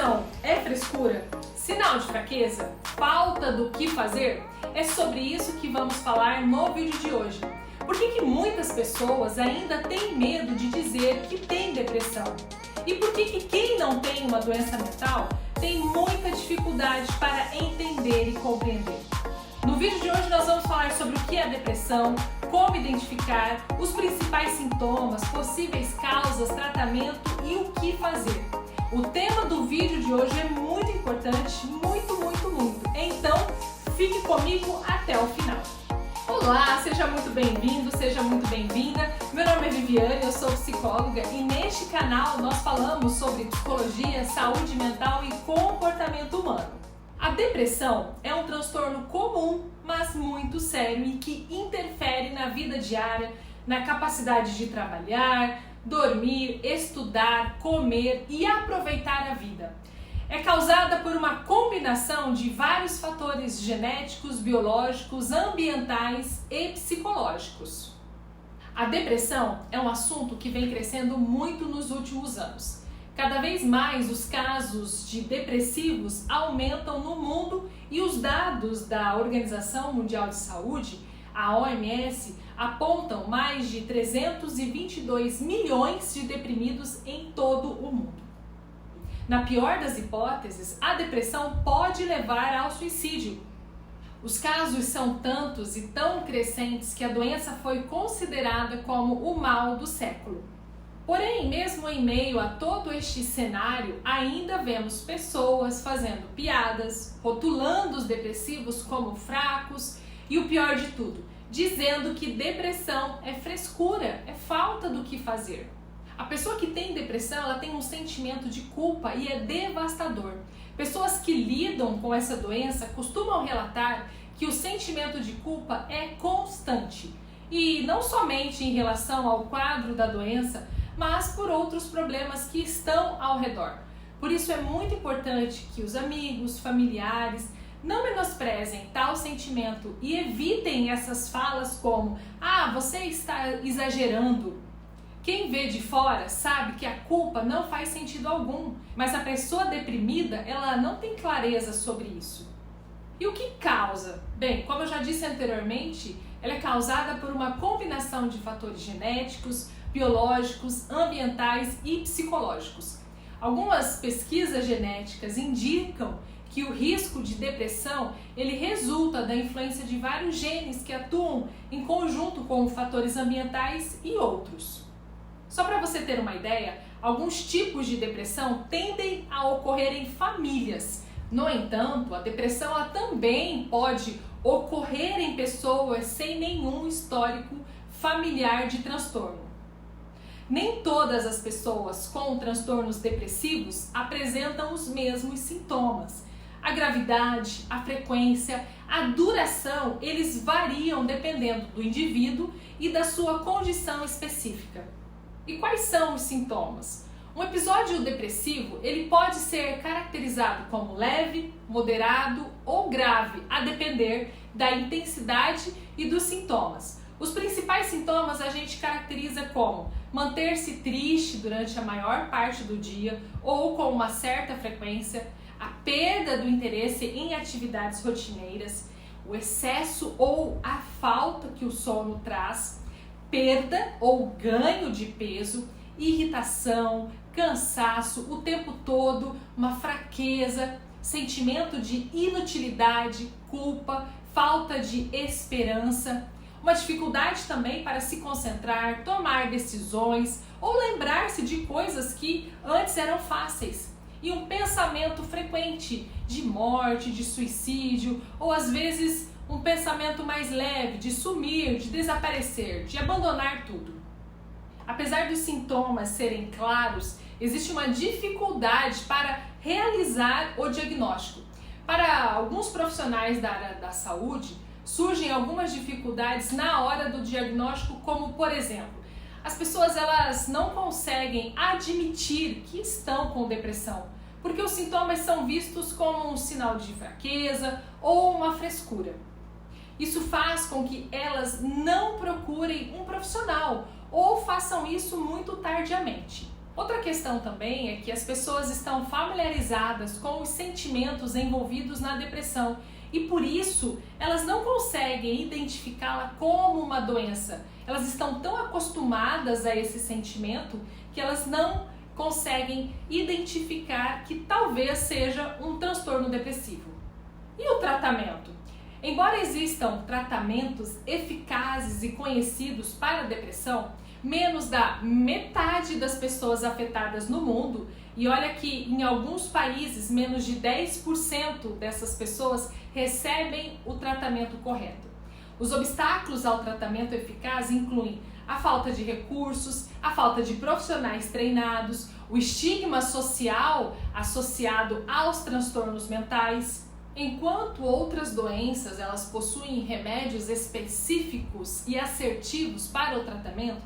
Depressão é frescura? Sinal de fraqueza? Falta do que fazer? É sobre isso que vamos falar no vídeo de hoje. Por que muitas pessoas ainda têm medo de dizer que tem depressão? E por que quem não tem uma doença mental tem muita dificuldade para entender e compreender? No vídeo de hoje nós vamos falar sobre o que é depressão, como identificar, os principais sintomas, possíveis causas, tratamento e o que fazer. O tema do vídeo de hoje é muito importante, muito. Então, fique comigo até o final. Olá, seja muito bem-vindo, seja muito bem-vinda. Meu nome é Viviane, eu sou psicóloga e neste canal nós falamos sobre psicologia, saúde mental e comportamento humano. A depressão é um transtorno comum, mas muito sério e que interfere na vida diária, na capacidade de trabalhar, dormir, estudar, comer e aproveitar a vida. É causada por uma combinação de vários fatores genéticos, biológicos, ambientais e psicológicos. A depressão é um assunto que vem crescendo muito nos últimos anos. Cada vez mais os casos de depressivos aumentam no mundo e os dados da Organização Mundial de Saúde, a OMS, apontam mais de 322 milhões de deprimidos em todo o mundo. Na pior das hipóteses, a depressão pode levar ao suicídio. Os casos são tantos e tão crescentes que a doença foi considerada como o mal do século. Porém, mesmo em meio a todo este cenário, ainda vemos pessoas fazendo piadas, rotulando os depressivos como fracos e o pior de tudo, dizendo que depressão é frescura, é falta do que fazer. A pessoa que tem depressão, ela tem um sentimento de culpa e é devastador. Pessoas que lidam com essa doença costumam relatar que o sentimento de culpa é constante. E não somente em relação ao quadro da doença, mas por outros problemas que estão ao redor. Por isso é muito importante que os amigos, familiares, não menosprezem tal sentimento e evitem essas falas como você está exagerando. Quem vê de fora sabe que a culpa não faz sentido algum, mas a pessoa deprimida, ela não tem clareza sobre isso. E o que causa? Bem, como eu já disse anteriormente, ela é causada por uma combinação de fatores genéticos, biológicos, ambientais e psicológicos. Algumas pesquisas genéticas indicam que o risco de depressão ele resulta da influência de vários genes que atuam em conjunto com fatores ambientais e outros. Só para você ter uma ideia, alguns tipos de depressão tendem a ocorrer em famílias. No entanto, a depressão ela também pode ocorrer em pessoas sem nenhum histórico familiar de transtorno. Nem todas as pessoas com transtornos depressivos apresentam os mesmos sintomas. A gravidade, a frequência, a duração, eles variam dependendo do indivíduo e da sua condição específica. E quais são os sintomas? Um episódio depressivo, ele pode ser caracterizado como leve, moderado ou grave, a depender da intensidade e dos sintomas. Os principais sintomas a gente caracteriza como manter-se triste durante a maior parte do dia ou com uma certa frequência, a perda do interesse em atividades rotineiras, o excesso ou a falta que o sono traz, perda ou ganho de peso, irritação, cansaço o tempo todo, uma fraqueza, sentimento de inutilidade, culpa, falta de esperança, uma dificuldade também para se concentrar, tomar decisões ou lembrar-se de coisas que antes eram fáceis. E um pensamento frequente de morte, de suicídio ou às vezes um pensamento mais leve de sumir, de desaparecer, de abandonar tudo. Apesar dos sintomas serem claros, existe uma dificuldade para realizar o diagnóstico. Para alguns profissionais da área da saúde, surgem algumas dificuldades na hora do diagnóstico, como por exemplo, as pessoas elas não conseguem admitir que estão com depressão, porque os sintomas são vistos como um sinal de fraqueza ou uma frescura. Isso faz com que elas não procurem um profissional ou façam isso muito tardiamente. Outra questão também é que as pessoas estão familiarizadas com os sentimentos envolvidos na depressão e por isso elas não conseguem identificá-la como uma doença. Elas estão tão acostumadas a esse sentimento que elas não conseguem identificar que talvez seja um transtorno depressivo. E o tratamento? Embora existam tratamentos eficazes e conhecidos para a depressão, menos da metade das pessoas afetadas no mundo, e olha que em alguns países menos de 10% dessas pessoas recebem o tratamento correto. Os obstáculos ao tratamento eficaz incluem a falta de recursos, a falta de profissionais treinados, o estigma social associado aos transtornos mentais. Enquanto outras doenças elas possuem remédios específicos e assertivos para o tratamento,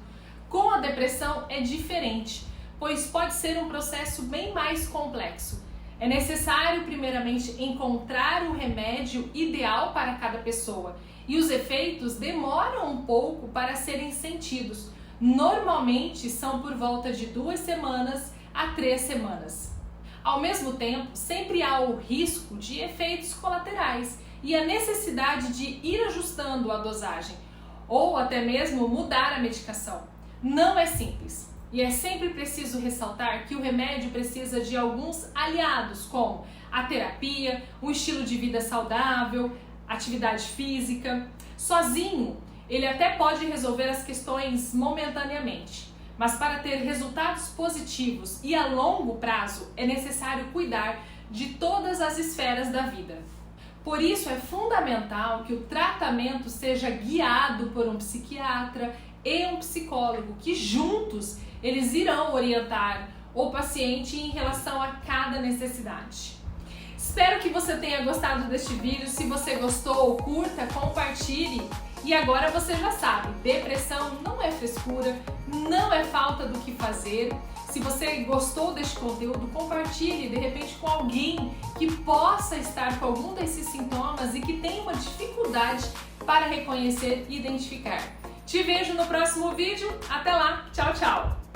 com a depressão é diferente, pois pode ser um processo bem mais complexo. É necessário primeiramente encontrar o remédio ideal para cada pessoa e os efeitos demoram um pouco para serem sentidos. Normalmente são por volta de 2 semanas a 3 semanas. Ao mesmo tempo, sempre há o risco de efeitos colaterais e a necessidade de ir ajustando a dosagem ou até mesmo mudar a medicação. Não é simples e é sempre preciso ressaltar que o remédio precisa de alguns aliados, como a terapia, um estilo de vida saudável, atividade física. Sozinho, ele até pode resolver as questões momentaneamente, mas para ter resultados positivos e a longo prazo é necessário cuidar de todas as esferas da vida. Por isso é fundamental que o tratamento seja guiado por um psiquiatra e um psicólogo, que juntos eles irão orientar o paciente em relação a cada necessidade. Espero que você tenha gostado deste vídeo. Se você gostou, curta, compartilhe. E agora você já sabe, depressão não é frescura, não é falta do que fazer. Se você gostou deste conteúdo, compartilhe de repente com alguém que possa estar com algum desses sintomas e que tenha uma dificuldade para reconhecer e identificar. Te vejo no próximo vídeo. Até lá. Tchau, tchau.